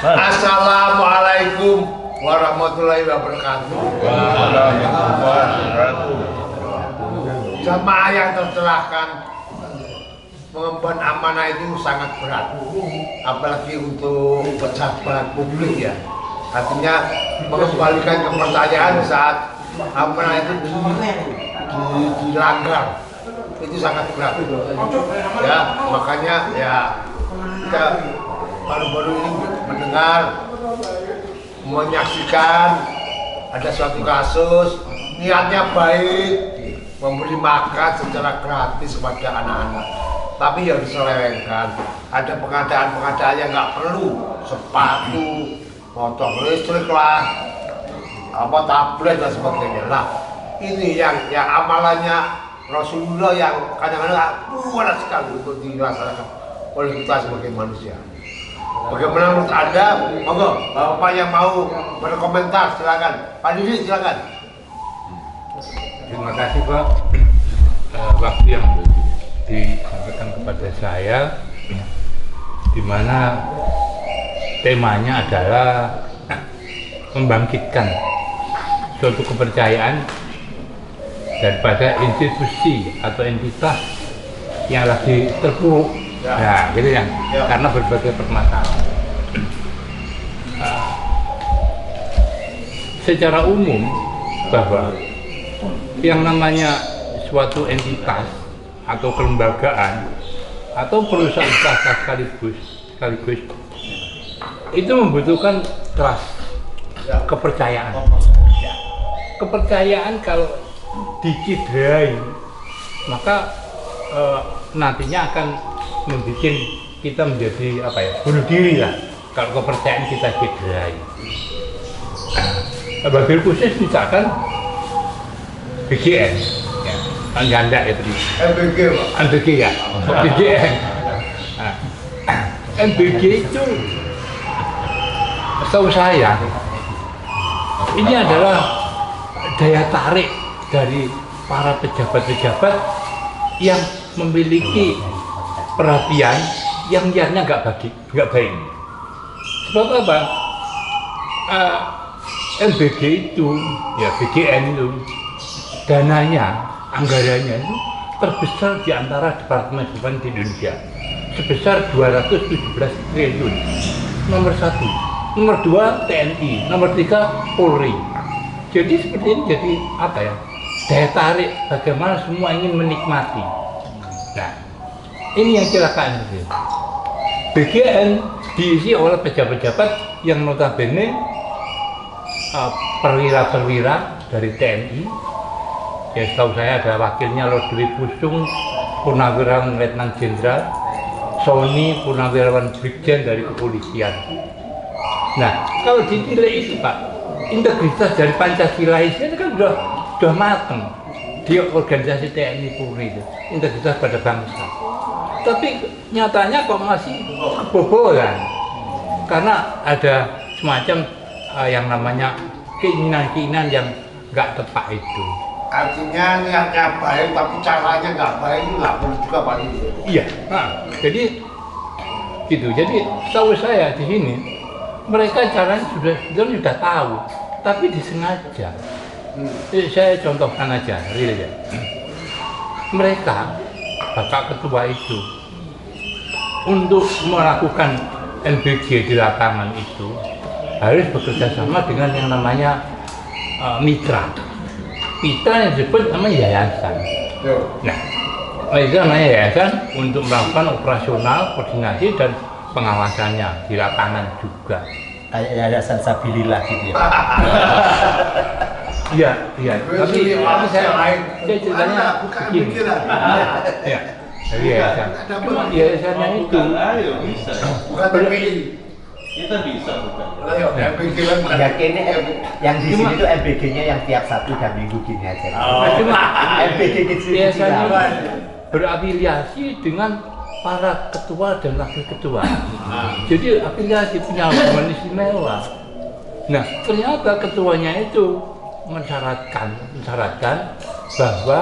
Assalamualaikum warahmatullahi wabarakatuh. Jamaah yang tercerahkan, mengemban amanah itu sangat berat, apalagi untuk pejabat publik ya. Artinya mengembalikan kepercayaan saat amanah itu dilanggar, itu sangat berat. Ya, makanya ya kita baru-baru ini mendengar, menyaksikan ada suatu kasus niatnya baik, memberi makan secara gratis kepada anak-anak, tapi yang diselewengkan. Ada pengadaan-pengadaan yang nggak perlu, sepatu, motor listrik lah, tablet dan sebagainya. Nah, ini yang amalannya Rasulullah yang kadang-kadang mudah sekali untuk dilaksanakan oleh kita sebagai manusia. Bagaimana menurut Anda? Monggo, Bapak yang mau berkomentar silakan. Pak Didi silakan. Terima kasih Pak. Waktu yang disampaikan kepada saya, di mana temanya adalah membangkitkan suatu kepercayaan daripada institusi atau entitas yang lagi terpuruk. Nah, gitu ya. Karena berbagai permasalahan. Secara umum bahwa yang namanya suatu entitas atau kelembagaan atau perusahaan swasta sekaligus itu membutuhkan trust, kepercayaan. Kepercayaan kalau dicidrai maka nantinya akan membuat kita menjadi bunuh diri lah kalau kepercayaan kita cederai. Wabil khusus misalkan BGN, ya, kan ganda ya tadi. MBG ya, BGN. MBG itu, setahu saya, ini adalah daya tarik dari para pejabat-pejabat yang memiliki perhatian yang niatnya nggak baik. Sebab apa? MBG itu, ya BGN itu, dananya, anggarannya itu terbesar di antara departemen-departemen di Indonesia, sebesar 217 triliun. Nomor 1, nomor 2 TNI, nomor 3 Polri. Jadi seperti ini jadi daya tarik bagaimana semua ingin menikmati. Nah, ini yang silakan. BGN diisi oleh pejabat-pejabat yang notabene perwira-perwira dari TNI. Ya, setahu saya ada wakilnya Lord Dwi Pusung, Purnawirawan Letnan Jenderal, Sony Purnawirawan Brigjen dari kepolisian. Nah, kalau dinilai itu Pak, integritas dari Pancasila ini kan sudah matang di organisasi TNI Polri itu, integritas pada bangsa. Tapi nyatanya kok masih kebobolan karena ada semacam yang namanya keinginan-keinginan yang nggak tepat itu. Artinya niatnya baik tapi caranya nggak baik, itu nggak boleh juga Pak Didi. Iya, jadi gitu. Jadi tahu saya di sini mereka caranya sudah tahu, tapi disengaja. Saya contohkan aja, real ya. Mereka Bapak Ketua itu untuk melakukan MBG di lapangan itu harus bekerja sama dengan yang namanya mitra yang disebut namanya yayasan. Nah, itu namanya yayasan untuk melakukan operasional, koordinasi dan pengawasannya di lapangan juga. Kayak yayasan Sabilillah gitu ya Pak. Iya. Tapi saya ceritanya begini. Ya. Dari yayasan. Cuma yayasannya itu Bukan TPI. Kita bisa bukan. Ya kini yang di sini tuh MBG-nya yang tiap Sabtu dan Minggu gini aja. Cuma MBG kecil yayasan berafiliasi dengan para ketua dan wakil ketua. Jadi afiliasi punya hubungan istimewa. Nah, ternyata ketuanya itu mensyaratkan bahwa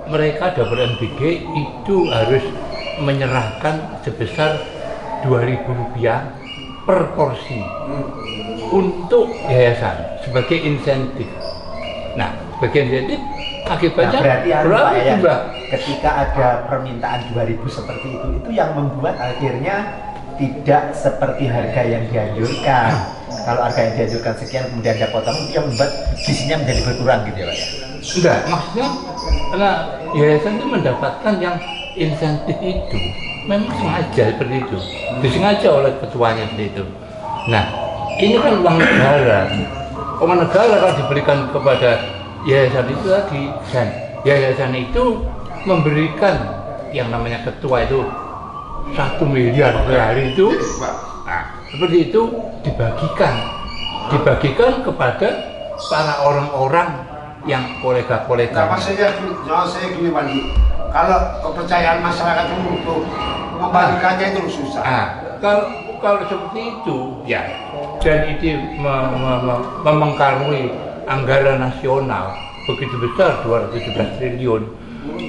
mereka dapur MBG itu harus menyerahkan sebesar Rp2.000 per porsi untuk yayasan sebagai insentif. Nah, sebagai insentif akibatnya berarti berapa Pak, jumlah? ketika ada permintaan 2000 seperti itu yang membuat akhirnya tidak seperti harga yang dianjurkan. Kalau harga yang dianjurkan sekian kemudian ada potongan, itu yang membuat gizinya menjadi berkurang gitu ya Pak ya? Enggak, maksudnya karena yayasan itu mendapatkan yang insentif itu memang sengaja seperti itu, disengaja oleh ketuanya seperti itu. Nah, ini kan uang negara. Uang negara kalau diberikan kepada yayasan itu tadi, dan yayasan itu memberikan yang namanya ketua itu 1 miliar per hari itu. Nah, seperti itu dibagikan kepada para orang-orang yang kolega-kolega. Nah, maksudnya saya gini Panji, kalau kepercayaan masyarakat itu untuk mengembalikannya itu susah. Kalau seperti itu, ya, dan itu memengkarui anggaran nasional begitu besar 217 triliun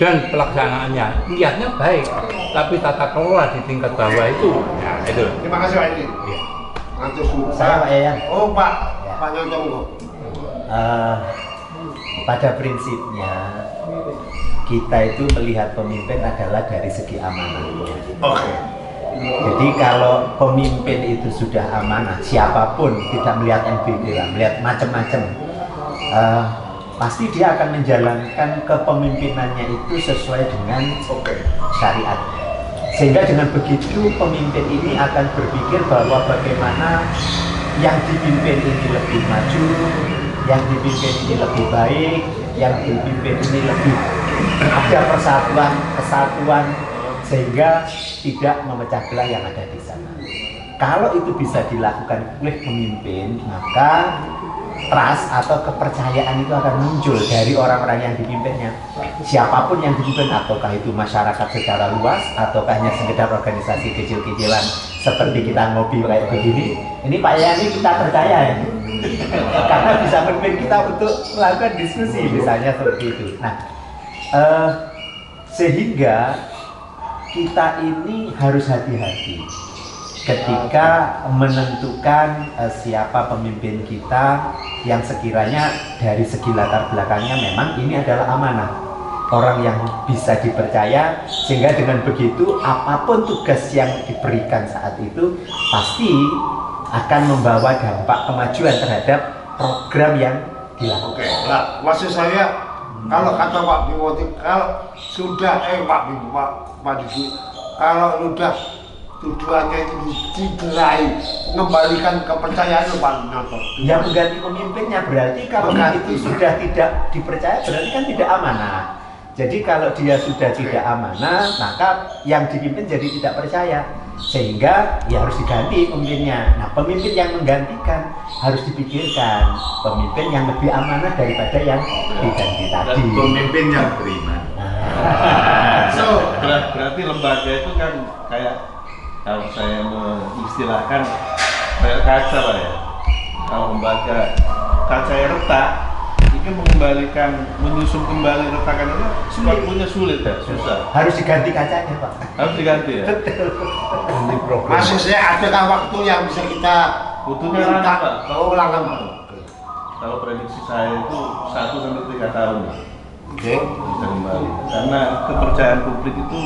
dan pelaksanaannya niatnya baik, tapi tata kelola di tingkat bawah itu, ya itu. Terima kasih Pak Edi. Ya. Ngantuk sudah. Saya Pak Yayan. Oh Pak, Ya. Pak Nyongko. Pada prinsipnya kita itu melihat pemimpin adalah dari segi amanah. Oke. Jadi kalau pemimpin itu sudah amanah, siapapun tidak melihat NBD lah, melihat macam-macam, pasti dia akan menjalankan kepemimpinannya itu sesuai dengan syariat. Sehingga dengan begitu pemimpin ini akan berpikir bahwa bagaimana yang dipimpin ini lebih maju, yang dipimpin ini lebih baik, yang dipimpin ini lebih ada persatuan, kesatuan, sehingga tidak memecah belah yang ada di sana. Kalau itu bisa dilakukan oleh pemimpin, maka trust atau kepercayaan itu akan muncul dari orang-orang yang dipimpinnya. Siapapun yang dipimpin, ataukah itu masyarakat secara luas, ataukah hanya sekedar organisasi kecil-kecilan seperti kita ngopi kayak begini. Ini Pak Yani kita percaya ya. Karena bisa memimpin kita untuk melakukan diskusi misalnya seperti itu. Nah, sehingga kita ini harus hati-hati ketika menentukan siapa pemimpin kita yang sekiranya dari segi latar belakangnya memang ini adalah amanah, orang yang bisa dipercaya, sehingga dengan begitu apapun tugas yang diberikan saat itu pasti akan membawa dampak kemajuan terhadap program yang dilakukan. Oke. Nah, maksud saya kalau kata Pak Bimoti, kalau sudah Pak Didi, kalau sudah tujuannya itu dicederai, mengembalikan kepercayaan Pak Noto. Ya mengganti pemimpinnya, berarti kalau itu sudah tidak dipercaya berarti kan tidak amanah. Jadi kalau dia sudah tidak amanah, maka yang dipimpin jadi tidak percaya, sehingga ya harus diganti pemimpinnya. Nah, pemimpin yang menggantikan harus dipikirkan pemimpin yang lebih amanah daripada yang diganti tadi. Pemimpin yang beriman. Berarti lembaga itu kan kayak, kalau saya mengistilahkan kayak kaca lah ya. Kalau lembaga kaca yang retak, ini mengembalikan, menyusun kembali retakan itu sebetulnya sulit ya, susah. Harus diganti kacanya, Pak. Harus diganti ya. Ini program. Maksudnya adakah waktu yang bisa kita Butuhnya lama, Pak. Oh, lama. Kalau prediksi saya itu 1 sampai 3 tahun lah. Oke. Bisa kembali. Karena kepercayaan publik itu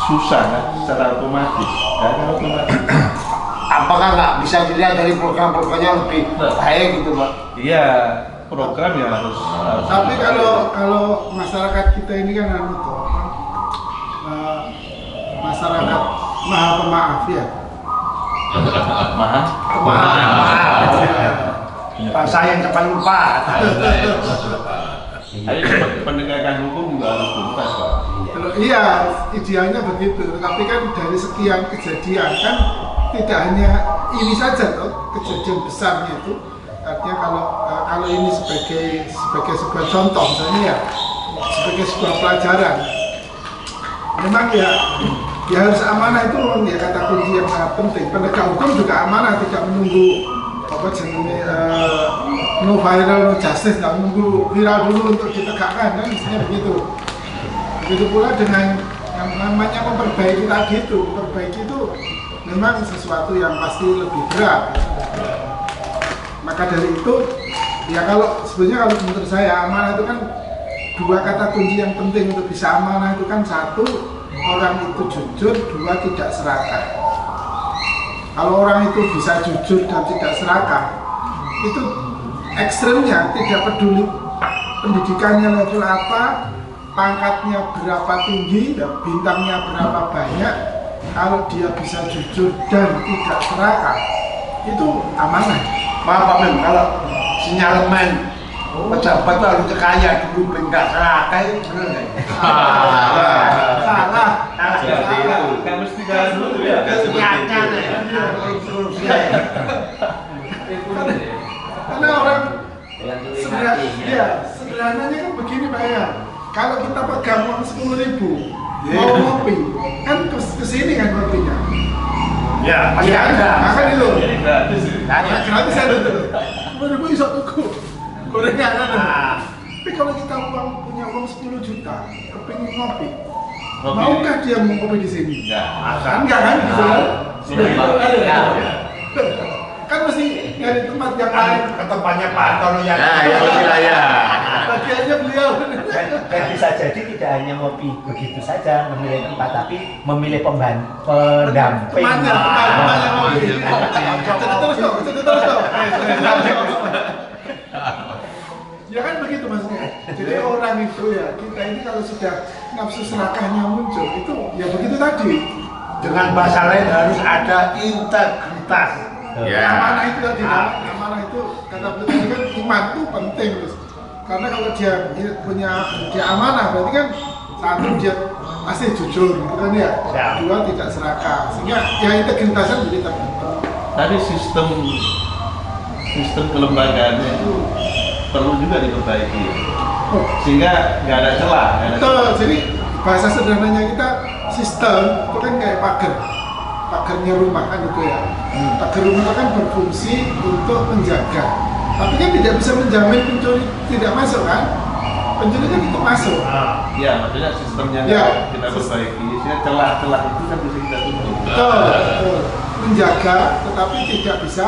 susah kan, secara otomatis. Karena otomatis. Apakah nggak bisa dilihat dari program-programnya lebih baik gitu Pak? Iya, program ya harus. Tapi kalau masyarakat kita ini kan masyarakat maha pemaaf ya. Maaf. Pak saya yang cepat lupa. Tapi penegakan hukum juga harus tuntas Pak. Iya, idealnya begitu. Tapi kan dari sekian kejadian kan tidak hanya ini saja toh kejadian besarnya itu. Artinya kalau ini sebagai sebuah contoh misalnya ya, sebagai sebuah pelajaran. Memang ya harus amanah itu ya kata kunci yang sangat penting. Penegak hukum juga amanah, tidak menunggu apa jenis no viral no justice, tidak menunggu viral dulu untuk ditegakkan kan, misalnya begitu. Begitu pula dengan namanya memperbaiki tadi itu, memperbaiki itu memang sesuatu yang pasti lebih berat. Maka dari itu, ya kalau sebenarnya kalau menurut saya amanah itu kan dua kata kunci yang penting untuk bisa amanah itu kan satu, orang itu jujur, dua tidak serakah. Kalau orang itu bisa jujur dan tidak serakah, itu ekstremnya tidak peduli pendidikannya level apa, pangkatnya berapa tinggi, bintangnya berapa banyak, kalau dia bisa jujur dan tidak serakah, itu amanah. Maaf Pak Men, kalau sinyalemen pejabat itu harus kaya dulu, enggak serakah itu bener nggak? Salah. Seperti itu. Kan mesti kaya dulu ya. Kan seperti itu. Karena orang sederhananya kan begini Pak ya. Kalau kita pegang uang 10.000 mau ngopi, kan kesini kan ngopinya. Ya, pasti Iya, ada. akan itu. Jadi gratis ya. Nah, gratis ada tuh. 10.000 bisa tuku gorengan ada. Tapi kalau kita punya uang 10 juta, kepingin ngopi, maukah dia mau ngopi di sini? Enggak kan? Gitu kan? Kan mesti nyari tempat yang lain. Ke tempatnya Pak Antono yang yang wilayah. Bagiannya beliau. Dan bisa jadi tidak hanya ngopi begitu saja memilih tempat, tapi memilih pendamping. Temannya ngopi. Terus dong. Ya kan begitu maksudnya. Jadi orang itu ya, kita ini kalau sudah nafsu serakahnya muncul, itu ya begitu tadi. dengan bahasa lain harus ada integritas. Amanah itu tadi, amanah itu kata beliau tadi kan iman itu penting, terus. Karena kalau dia punya amanah berarti kan satu dia pasti jujur, gitu kan ya. Dua tidak serakah, sehingga ya integritasnya menjadi terbentuk. Tadi sistem kelembagaannya itu perlu juga diperbaiki, sehingga nggak ada celah. Betul, jadi bahasa sederhananya kita sistem itu kan kayak pagarnya rumah kan itu ya. Pagar rumah itu kan berfungsi untuk menjaga, tapi kan tidak bisa menjamin pencuri tidak masuk kan. Pencuri kan itu masuk. Ya, maksudnya sistemnya kita perbaiki, sehingga celah-celah itu kan bisa kita tutup. Betul. Menjaga, tetapi tidak bisa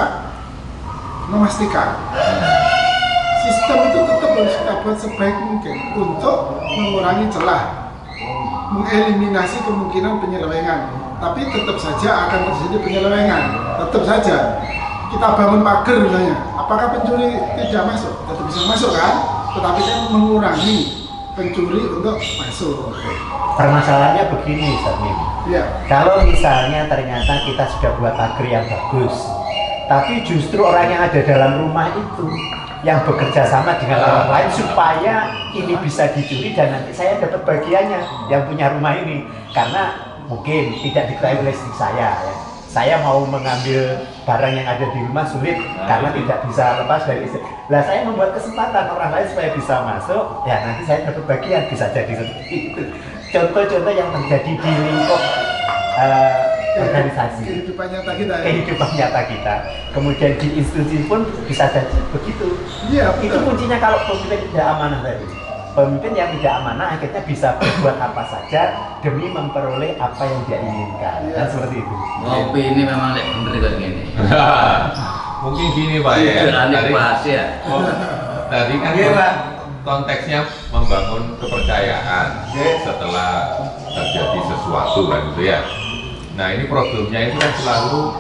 memastikan. Sistem itu tetap harus kita buat sebaik mungkin untuk mengurangi celah, mengeliminasi kemungkinan penyelewengan. Tapi tetap saja akan terjadi penyelewengan. Tetap saja kita bangun pagar misalnya, apakah pencuri tidak masuk? Tetap bisa masuk kan? Tetapi kan mengurangi pencuri untuk masuk. Permasalahannya begini, Ustaz. Ya. Kalau misalnya ternyata kita sudah buat pagar yang bagus, tapi justru orang yang ada dalam rumah itu yang bekerja sama dengan orang lain supaya ini bisa dicuri dan nanti saya dapat bagiannya yang punya rumah ini, karena mungkin tidak diketahui oleh istri saya ya. Saya mau mengambil barang yang ada di rumah sulit karena tidak bisa lepas dari istri. Lah saya membuat kesempatan orang lain supaya bisa masuk, ya nanti saya dapat bagian, bisa jadi seperti itu. Contoh-contoh yang terjadi di lingkup organisasi, Kehidupan nyata kita ya. kehidupan nyata kita. Kemudian di institusi pun bisa jadi begitu. Iya, Itu betul. kuncinya kalau pemimpin tidak amanah tadi. Pemimpin yang tidak amanah akhirnya bisa berbuat apa saja demi memperoleh apa yang dia inginkan. Iya. Dan seperti itu. Ngopi ini memang lek bener kok gini. Mungkin gini Pak ya. Jangan bahas ya. Tadi kan Iya, Pak. konteksnya membangun kepercayaan setelah terjadi sesuatu kan gitu ya. Nah ini problemnya itu kan selalu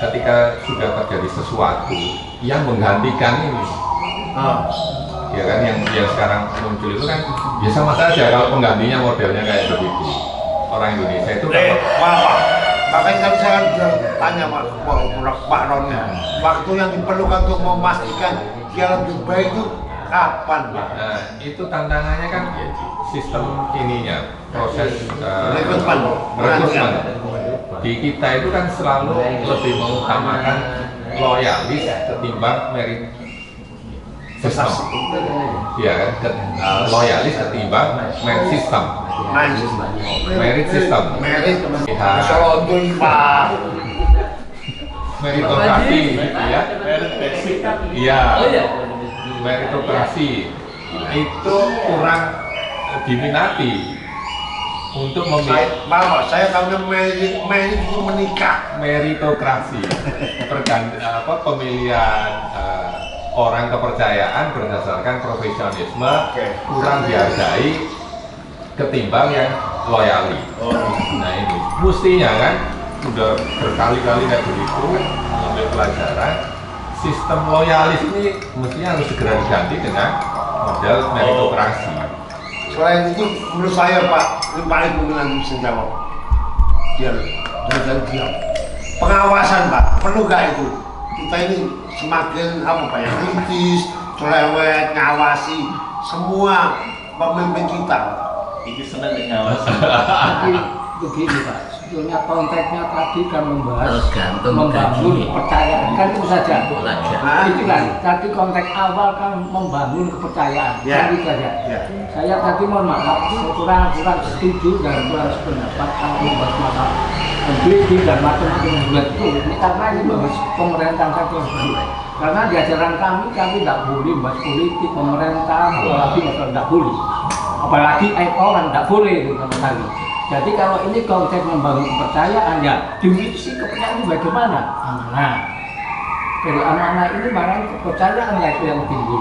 ketika sudah terjadi sesuatu yang menggantikan ini. Ya kan yang sekarang muncul itu kan ya sama saja kalau penggantinya modelnya kayak begitu. Orang Indonesia itu kan Pak. Makanya tadi saya kan bilang tanya Pak Ron, waktu yang diperlukan untuk memastikan dia lebih baik itu kapan, Pak? nah, itu tantangannya kan sistem ininya, proses Rekrutmen. Di kita itu kan selalu lebih mengutamakan loyalis ketimbang merit system. Ya kan, loyalis ketimbang merit system. Merit system. Merit, kalau untuk Pak. Meritokrasi, gitu ya. Merit basic. Iya. Meritokrasi itu kurang diminati untuk memilih saya tahunya Mei itu menikah. meritokrasi, pemilihan orang kepercayaan berdasarkan profesionalisme kurang dihargai ketimbang yang loyali. Nah ini mestinya kan sudah berkali-kali kayak begitu mengambil pelajaran, sistem loyalis ini mestinya harus segera diganti dengan model meritokrasi. Selain itu menurut saya Pak, ini paling mungkin nanti bisa jawab. Biar diam. Pengawasan Pak, perlu gak itu? Kita ini semakin Pak ya, kritis, cerewet, ngawasi semua pemimpin kita. Ini senang ngawasi. Tapi begini Pak, sebetulnya konteksnya tadi kan membahas Tergantung membangun gaji. kepercayaan, kan itu saja. Belajar. Itu kan, tadi konteks awal kan membangun kepercayaan, kan itu saja. Saya tadi mohon maaf, kurang setuju dan kurang sependapat kalau membahas masalah MBG dan macam-macam buat itu. Ini karena ini membahas pemerintahan saja. Karena di ajaran kami tidak boleh bahas politik, pemerintah, apalagi masalah tidak boleh. Apalagi orang tidak boleh itu sama sekali. Jadi kalau ini konteks membangun kepercayaan, ya definisi kepercayaan itu bagaimana? Amanah. Dari amanah ini mana kepercayaan lah itu yang timbul.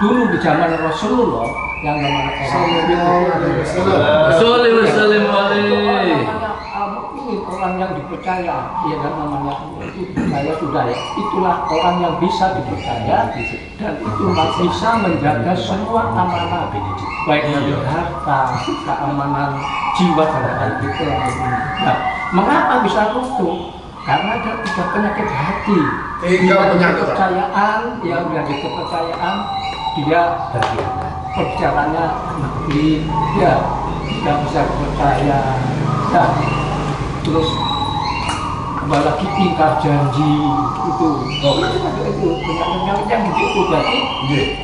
Dulu di zaman Rasulullah yang namanya orang yang dipercaya, ya kan namanya itu saya sudah ya. Itulah orang yang bisa dipercaya dan itu bisa menjaga semua amanah, baik dari harta, keamanan jiwa dan itu. Nah, mengapa bisa runtuh? Karena dia tidak penyakit hati, kepercayaan, yang menjadi kepercayaan dia berbicaranya dia tidak bisa percaya. Nah, terus apalagi ingkar janji itu itu banyak yang begitu. Jadi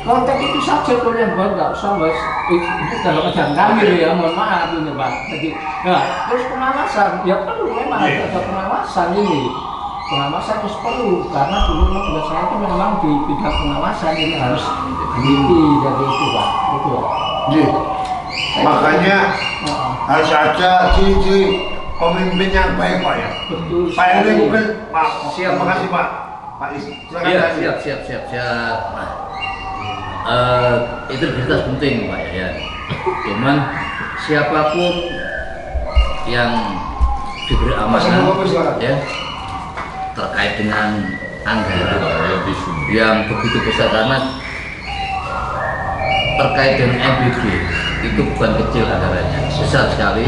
konteks itu saja kalau yang buat nggak usah mas itu dalam ajaran kami ya, mohon maaf ini Pak. Jadi nah terus pengawasan ya perlu memang ada pengawasan ini. Pengawasan harus perlu karena dulu memang saya itu memang di bidang pengawasan ini harus teliti dari itu Pak. Itu. Makanya harus ada ciri pemimpin yang baik Pak ya. Betul. Pak Henry mungkin Pak siap, makasih Pak. Pak Is, silakan. Iya, siap. Nah, integritas penting Pak ya. Cuman siapapun yang diberi amanah ya terkait dengan anggaran yang begitu besar, karena terkait dengan MBG itu bukan kecil anggarannya, besar sekali.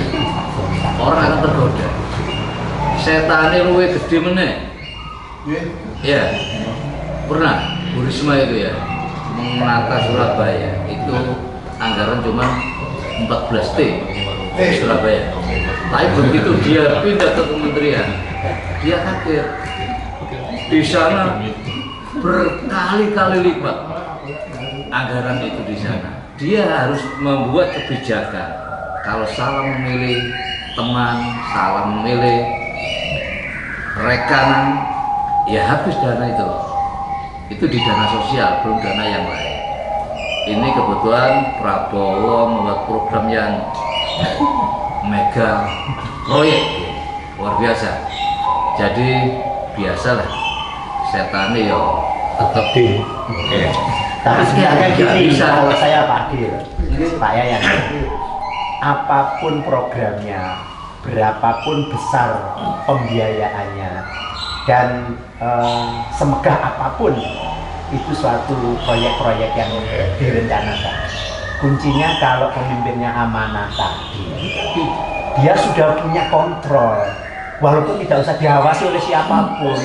Orang akan tergoda. Setane luwe gede meneh. Ya. Pernah Bu Risma itu ya menata Surabaya itu anggaran cuma 14 T Surabaya. Tapi begitu dia pindah ke kementerian, dia kaget. Di sana berkali-kali lipat anggaran itu di sana. Dia harus membuat kebijakan. Kalau salah memilih teman, salah memilih rekan, ya habis dana itu. Itu di dana sosial, belum dana yang lain. Ini kebetulan Prabowo membuat program yang mega proyek, luar biasa. Jadi biasalah, setan yo tetap di. Tapi sebenarnya gini, bisa. kalau saya Pak Yayan, apapun programnya, berapapun besar pembiayaannya, dan semegah apapun itu suatu proyek-proyek yang direncanakan. Kuncinya kalau pemimpinnya amanah tadi, dia sudah punya kontrol, walaupun tidak usah diawasi oleh siapapun.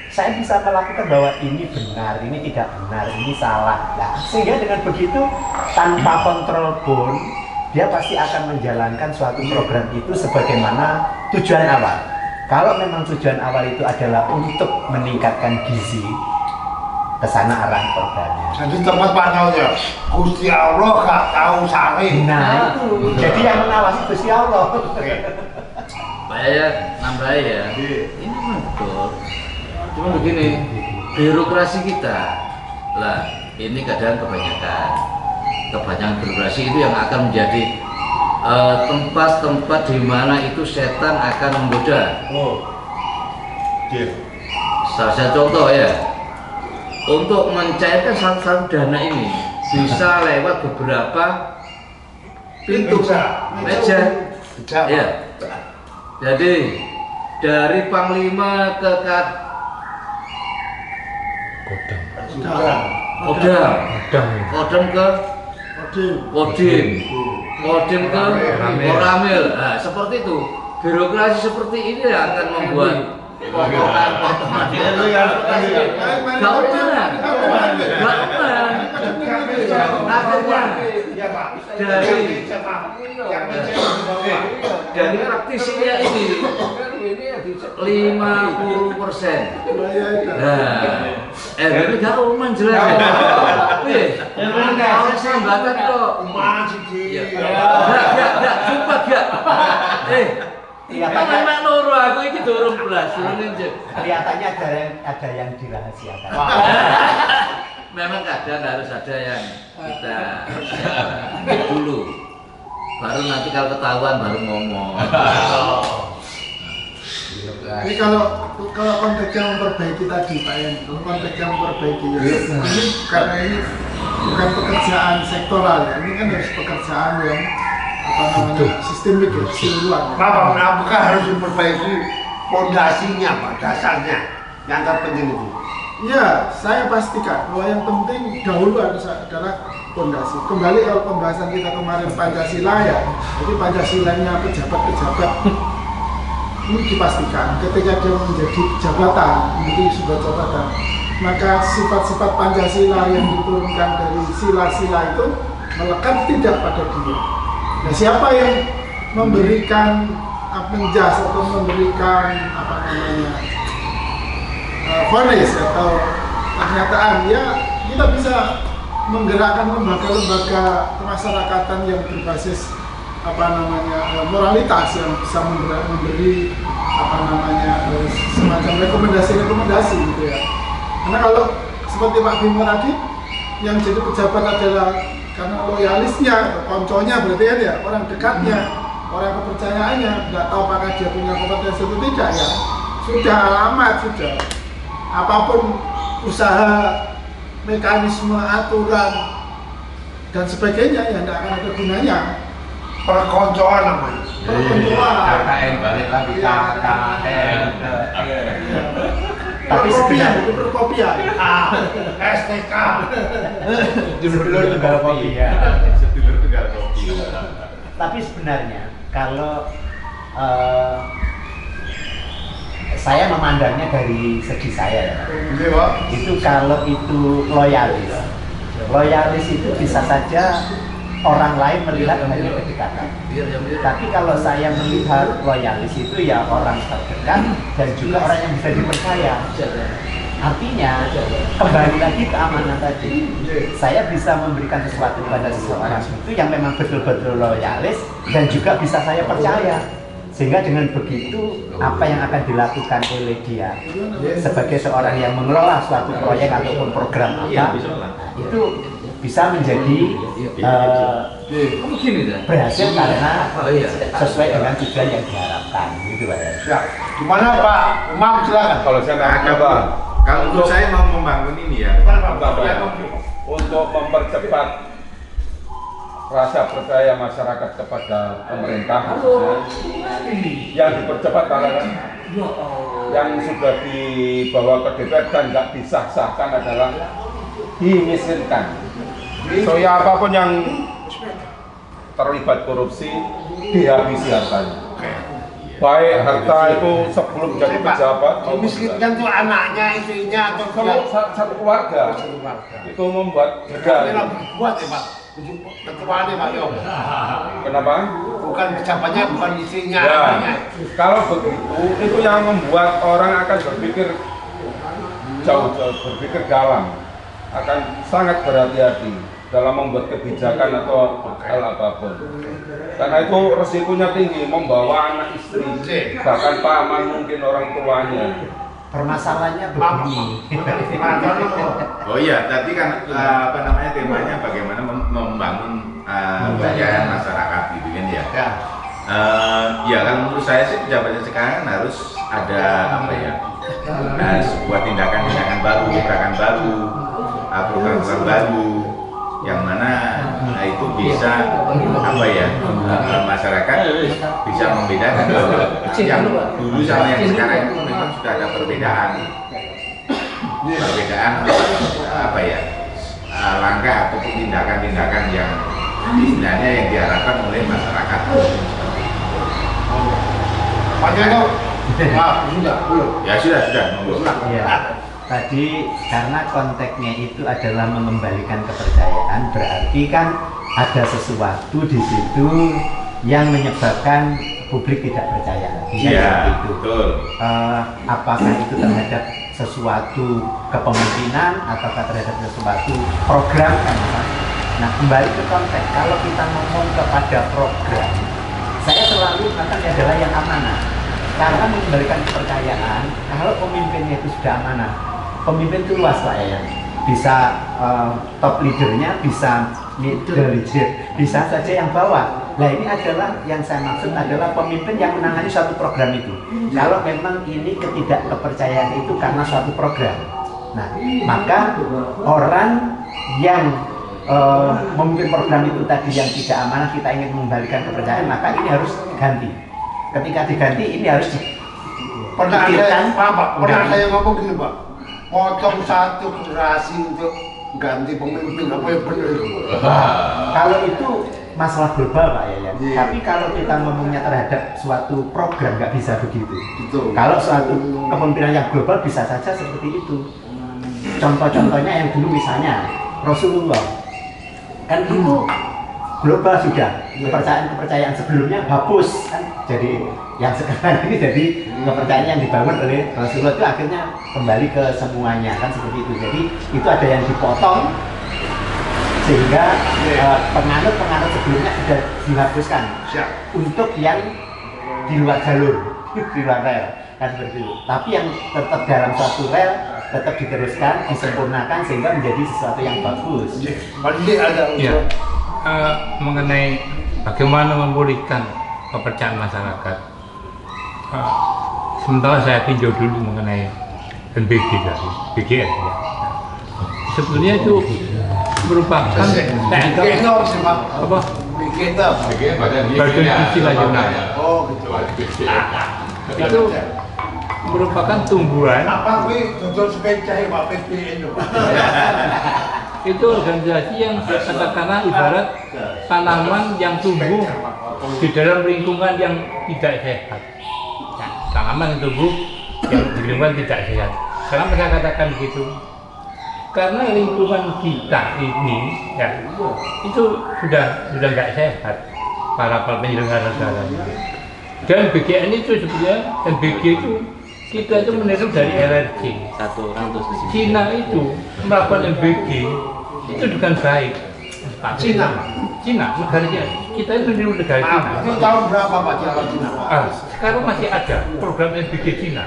Saya bisa melakukan bahwa ini benar, ini tidak benar, ini salah. Nah, sehingga dengan begitu tanpa kontrol pun dia pasti akan menjalankan suatu program itu sebagaimana tujuan awal. Kalau memang tujuan awal itu adalah untuk meningkatkan gizi, ke sana arah programnya. Jadi tempat panjangnya Gusti Allah gak tahu sari. Nah itu, jadi yang mengawasi Gusti Allah. Pak Yaya nambah ya. Ini memang betul. Cuma begini, birokrasi kita lah ini kadang kebanyakan birokrasi itu yang akan menjadi tempat-tempat di mana itu setan akan menggoda. Salah contoh ya, untuk mencairkan satu dana ini bisa lewat beberapa pintu, meja. Ya. Jadi dari Panglima ke Kodam ke Kodim ke Koramil. Nah, seperti itu. Birokrasi seperti ini akan membuat potongan-potongan. Gak aman. Akhirnya dari praktisinya ini 50%. Nah, ini gak aman jelas. Oleh sambatan kok. Gak, sumpah gak. Memang loro aku ini dorong belas. Kelihatannya ada yang dirahasiakan. Memang kadang harus ada yang kita dulu. Baru nanti kalau ketahuan baru ngomong. Jadi kalau konteksnya memperbaiki tadi Pak Yan, konteksnya memperbaiki ya. Ini karena ini bukan pekerjaan sektoral ya, ini kan harus pekerjaan yang sistemik ya, keseluruhan. Apakah harus memperbaiki fondasinya Pak, dasarnya yang terpenting itu? Ya, saya pastikan bahwa yang penting dahulu adalah fondasi. Kembali kalau pembahasan kita kemarin Pancasila ya, jadi Pancasilanya pejabat-pejabat ini dipastikan ketika dia menjadi menjadi sebuah jabatan, maka sifat-sifat Pancasila yang diturunkan dari sila-sila itu melekat tidak pada dia. Nah, siapa yang memberikan menjas atau memberikan vonis atau pernyataan, ya kita bisa menggerakkan lembaga-lembaga kemasyarakatan yang berbasis moralitas yang bisa memberi semacam rekomendasi gitu ya. Karena kalau seperti Pak Bimo tadi yang jadi pejabat adalah karena loyalisnya, konconya berarti kan ya, orang dekatnya, orang kepercayaannya, nggak tahu apakah dia punya kompetensi atau tidak ya, sudah alamat sudah. Apapun usaha, mekanisme, aturan dan sebagainya ya tidak akan ada gunanya. Perkoncoan namanya. Perkoncoan. KKN balik lagi KKN. Tapi perkopian, itu perkopian. STK. Sedulur tunggal kopi ya. Sedulur tunggal kopi. Tapi sebenarnya kalau saya memandangnya dari segi saya ya, itu kalau itu loyalis itu bisa saja orang lain melihat hanya kedekatan. Tapi kalau saya melihat loyalis itu ya orang terdekat dan juga orang yang bisa dipercaya. Artinya kembali lagi ke amanah tadi, saya bisa memberikan sesuatu kepada seseorang itu yang memang betul-betul loyalis dan juga bisa saya percaya. Sehingga dengan begitu apa yang akan dilakukan oleh dia sebagai seorang yang mengelola suatu proyek ataupun program apa itu bisa menjadi berhasil karena sesuai dengan tujuan yang diharapkan gitu Pak. Ya, gimana Pak Umam, silakan. Kalau saya nanya Pak, kalau untuk saya mau membangun ini ya, untuk mempercepat rasa percaya masyarakat kepada pemerintah yang dipercepat karena yang sudah dibawa ke DPR dan nggak disah-sahkan adalah dimiskinkan. Soalnya apapun yang terlibat korupsi dihabisi hartanya. Baik harta itu sebelum jadi pejabat, dimiskinkan tuh anaknya, istrinya, atau satu keluarga. Itu membuat buat ya Pak. Ketuanya Pak Yom. Kenapa? Bukan pejabatnya, bukan istrinya. Ya, anaknya. kalau begitu itu yang membuat orang akan berpikir jauh-jauh, berpikir dalam, akan sangat berhati-hati dalam membuat kebijakan atau hal apapun. Karena itu resikonya tinggi, membawa anak istri, bahkan paman mungkin orang tuanya. Permasalahannya begini. Oh iya, tadi kan temanya bagaimana membangun kepercayaan masyarakat gitu kan ini ya. Ya. Ya kalau menurut saya sih pejabatnya sekarang harus ada apa ya, sebuah tindakan-tindakan baru, gerakan baru, program-program baru, yang mana itu bisa apa ya, masyarakat bisa membedakan yang dulu sama yang sekarang itu memang sudah ada perbedaan apa ya, langkah ataupun tindakan-tindakan yang istilahnya yang diharapkan oleh masyarakat. Pak Jono, sudah belum? Ya sudah, monggo. Ya. Tadi karena konteksnya itu adalah mengembalikan kepercayaan, berarti kan ada sesuatu di situ yang menyebabkan publik tidak percaya lagi. Iya, itu. Betul. Apakah itu terhadap sesuatu kepemimpinan ataukah terhadap sesuatu program kan? Nah, kembali ke konteks, kalau kita ngomong kepada program, saya selalu mengatakan adalah yang amanah. Karena mengembalikan kepercayaan, kalau pemimpinnya itu sudah amanah, pemimpin itu luas Pak ya, bisa top leadernya, bisa middle leader, bisa saja yang bawah. Nah ini adalah yang saya maksud adalah pemimpin yang menangani suatu program itu. Kalau memang ini ketidakkepercayaan itu karena suatu program, nah maka orang yang memimpin program itu tadi yang tidak amanah, kita ingin mengembalikan kepercayaan, maka ini harus ganti. Ketika diganti ini harus pernah ada yang ngomong gini Pak, potong satu generasi untuk ganti pemimpin, apa yang benar itu? Kalau itu masalah global Pak ya. Tapi kalau kita ngomongnya terhadap suatu program nggak bisa begitu. Betul. Kalau suatu kepemimpinan yang global bisa saja seperti itu. Contoh-contohnya yang dulu misalnya Rasulullah kan itu global sudah, kepercayaan sebelumnya hapus kan, jadi yang sekarang ini jadi kepercayaan yang dibangun oleh Rasulullah itu akhirnya kembali ke semuanya kan seperti itu. Jadi itu ada yang dipotong sehingga penganut sebelumnya sudah dihapuskan untuk yang di luar jalur, di luar rel kan seperti itu. Tapi yang tetap dalam suatu rel tetap diteruskan, disempurnakan sehingga menjadi sesuatu yang bagus. Ya. Mengenai bagaimana memulihkan kepercayaan masyarakat, sementara saya tinjau dulu mengenai NBG tadi, BGS ya. Sebetulnya itu merupakan apa? Badan Istilah Nasional. Oh gitu. Itu merupakan tumbuhan. Apa gue jual sepeda Pak PPN itu? Itu organisasi yang katakanlah ibarat tanaman yang tumbuh di dalam lingkungan yang tidak sehat. Nah, tanaman yang tumbuh yang di lingkungan tidak sehat. Kenapa saya katakan begitu? Karena lingkungan kita ini, ya, itu sudah nggak sehat para penyelenggara negaranya. Dan BGN itu sebenarnya, dan BG itu kita itu meniru dari LRC. Cina itu melakukan MBG itu dengan baik. Cina, negara Cina. Kita itu meniru negara Cina. Itu tahun berapa Pak Cina? Sekarang masih ada program MBG Cina,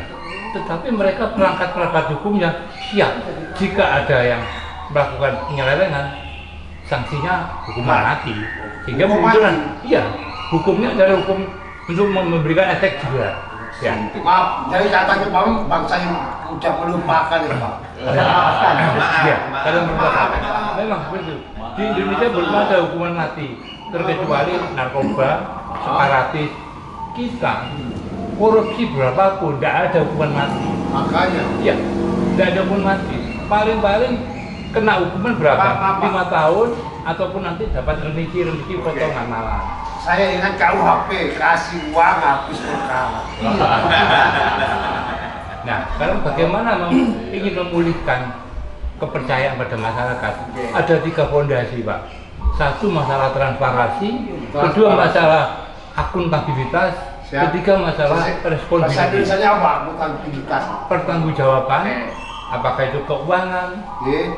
tetapi mereka perangkat hukumnya siap. Jika ada yang melakukan penyelewengan, sanksinya hukuman mati. Sehingga munculan, iya, hukumnya adalah hukum untuk memberikan efek jerah. Ya. Maaf, dari katanya Pak bangsa yang udah melupakan ya Pak. Ya, kalau melupakan. Memang seperti itu. Di Indonesia belum ada hukuman mati, terkecuali narkoba, separatis. Kita korupsi berapapun, tidak ada hukuman mati. Makanya. Iya, tidak ada hukuman mati. Paling kena hukuman berapa? 5 tahun ataupun nanti dapat remisi potongan malam. Saya ingat KUHP, kasih uang habis perkara. Nah, sekarang bagaimana ingin memulihkan kepercayaan pada masyarakat? Ada 3 fondasi, Pak. 1 masalah transparansi, 2 masalah akuntabilitas, 3 masalah responsibilitas. Bahasa apa? Akuntabilitas. Pertanggungjawaban, apakah itu keuangan,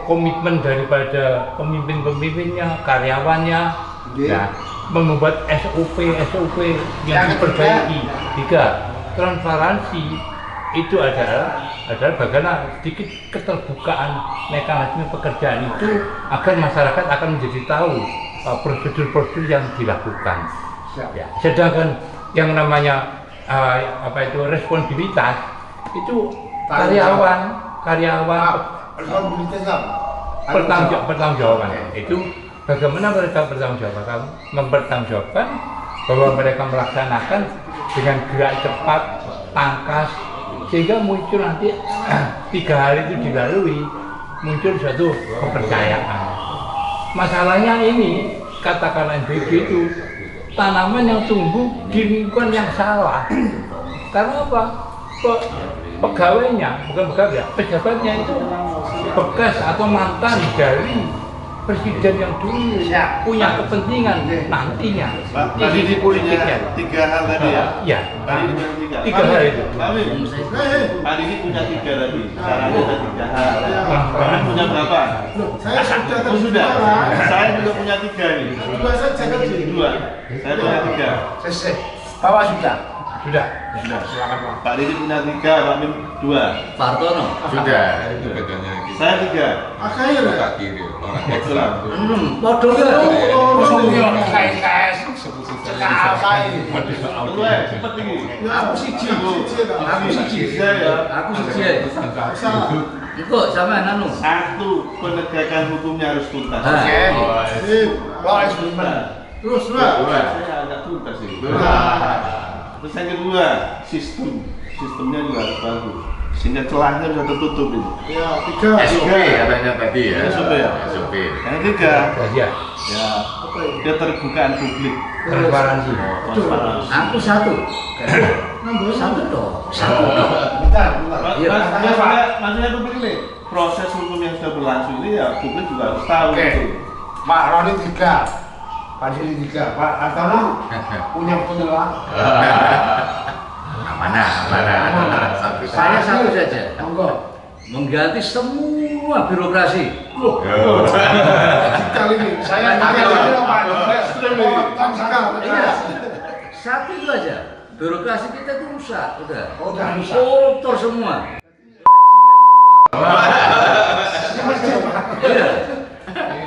komitmen daripada pemimpin-pemimpinnya, karyawannya, nah, membuat SOP yang diperbaiki. 3, transparansi itu adalah bagaimana sedikit keterbukaan mekanisme pekerjaan itu agar masyarakat akan menjadi tahu prosedur-prosedur yang dilakukan. Ya, sedangkan yang namanya responsibilitas itu karyawan pertanggungjawaban itu bagaimana mereka mempertanggungjawabkan bahwa mereka melaksanakan dengan gerak cepat, tangkas, sehingga muncul nanti 3 hari itu dilalui muncul suatu kepercayaan. Masalahnya ini katakanlah MBG itu tanaman yang tumbuh di lingkungan yang salah. Karena apa? Pegawainya, bukan pegawai ya, pejabatnya itu bekas atau mantan dari presiden yang dulu punya kepentingan nantinya. Tadi di politiknya 3 hal tadi ya? Iya. Tadi di 3 hal itu. Tadi ini punya 3 tadi. Caranya ada 3 hal. Kamu punya berapa? Saya sudah sudah. Saya juga punya 3 nih. 2 saja kan? 2. Saya punya 3. Selesai. Bapak sudah. Sudah. Silakan Pak. Pak Didi punya 3, Pak Mim 2. Pak Hartono. Sudah, itu bedanya gitu. Saya 3. Akhir ya? Kak kiri, orang ekstra. Podo kan? Cepet ini. Aku siji Saya. Aku siji. Iku sama anu. 1, penegakan hukumnya harus tuntas. Oke. Lois Terus Saya agak tuntas sih. Terus yang kedua, sistemnya juga harus bagus. Sehingga celahnya sudah tertutup ini. ya 3 SOP katanya tadi ya. SOP ya? SOP. Yang ketiga, Ya. ya keterbukaan publik. Transparansi. Transparansi. Aku 1. nambah 1 dong. Bentar. Iya. Maksudnya publik ini, proses hukum yang sudah berlangsung ini ya publik juga harus tahu. Oke. Gitu. Pak Roni 3. Pak Didi 3. Pak Hartono punya penyelam. Amanah. Satu. Saya 1 saja. Monggo. Mengganti semua birokrasi. kali ini Saya pakai dulu Pak. Potong sekarang. Iya. 1 itu aja. Birokrasi kita itu rusak, udah. Udah rusak. Koruptor semua. Iya.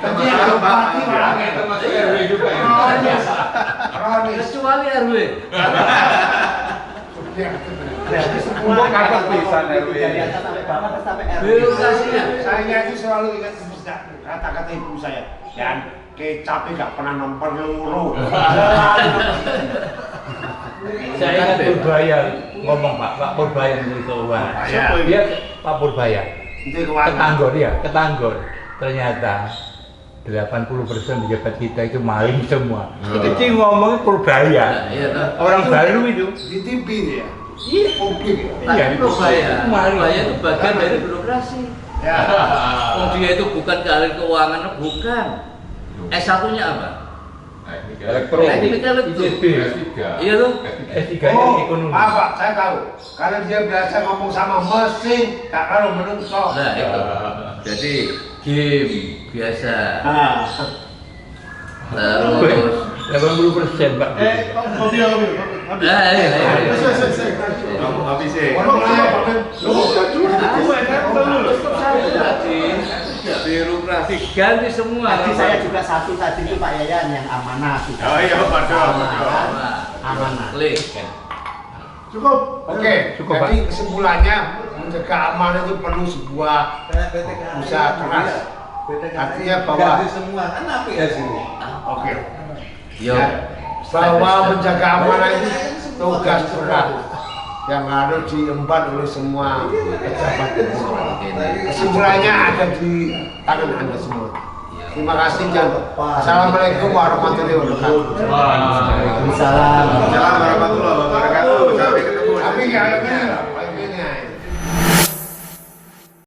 Tapi yang bupati Roni. Kecuali RW. Semua kakak bisa RW. Birokrasinya. Saya itu selalu ingat kata-kata ibu saya. Dan kecap nggak pernah nempel ngeluru. Saya ingat Purbaya ngomong Pak Purbaya menteri keuangan. Dia Pak Purbaya. Ketanggor. Ternyata 80% pejabat kita itu maling semua. Jadi ngomongnya Purbaya. Iya, Orang baru itu. Di TV ya. Iya. Publik ya. Iya, Purbaya itu bagian dari birokrasi. Ya. Oh, dia itu bukan ahli keuangan, bukan. S1-nya apa? Teknik elektronik. S3. Iya tuh. S3 Oh, ekonomi. maaf Pak, saya tahu. Karena dia biasa ngomong sama mesin, tak kalau menungso. Nah, itu. Jadi game biasa. Terus 80% Pak. Kopi. nah, iya. Kamu habisnya. Birokrasi ganti semua. Tadi saya juga 1 tadi itu Pak Yayan yang amanah sudah. Oh iya, Amanah. Klik. cukup Oke, Cukup, jadi kesimpulannya mencegah aman itu perlu sebuah usaha keras. Artinya bahwa semua kan api ya sini. oke, Yo. ya, bahwa menjaga amanah itu tugas berat yang harus diemban oleh semua pejabat. Kesimpulannya ada di tangan Anda semua. Terima kasih dan Assalamualaikum warahmatullahi wabarakatuh. Waalaikumsalam. Assalamualaikum warahmatullahi wabarakatuh.